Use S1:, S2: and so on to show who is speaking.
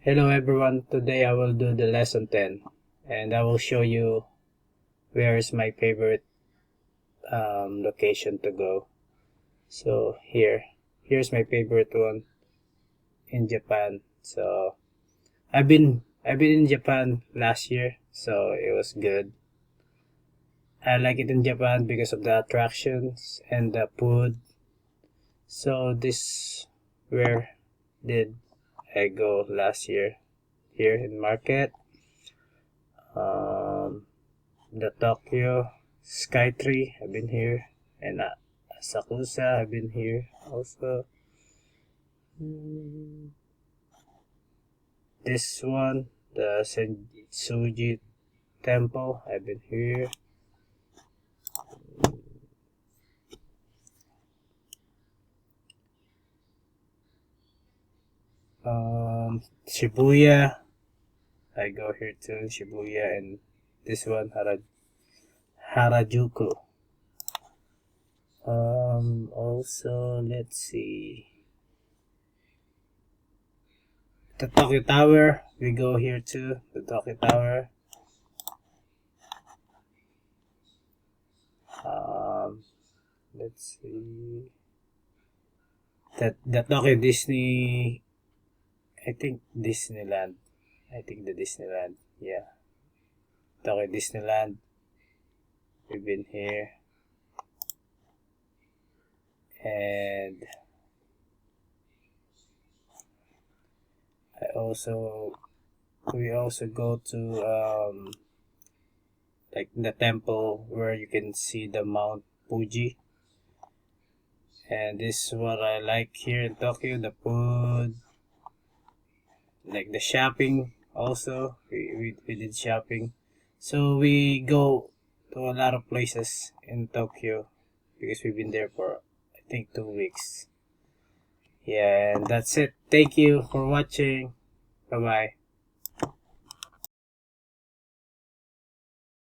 S1: Hello everyone, today I will do the lesson 10 and I will show you where is my favorite location to go. So here's my favorite one in Japan. So I've been in Japan last year, so it was good. I like it in Japan because of the attractions and the food. So this where did I go last year? Here in Market. The Tokyo Skytree, I've been here, and Asakusa, I've been here also. This one, the Sensuji Temple, I've been here. Shibuya, I go here too, Shibuya, and this one, Harajuku. Also, let's see. The Tokyo Tower, we go here too, the Tokyo Tower. Let's see. The Tokyo Disney, I think Disneyland. I think the Disneyland, yeah. Tokyo Disneyland. We've been here. And we also go to like the temple where you can see the Mount Fuji. And this is what I like here in Tokyo, the food, like the shopping also. We did shopping. So we go to a lot of places in Tokyo because we've been there for I think 2 weeks. Yeah, and that's it. Thank you for watching. Bye bye.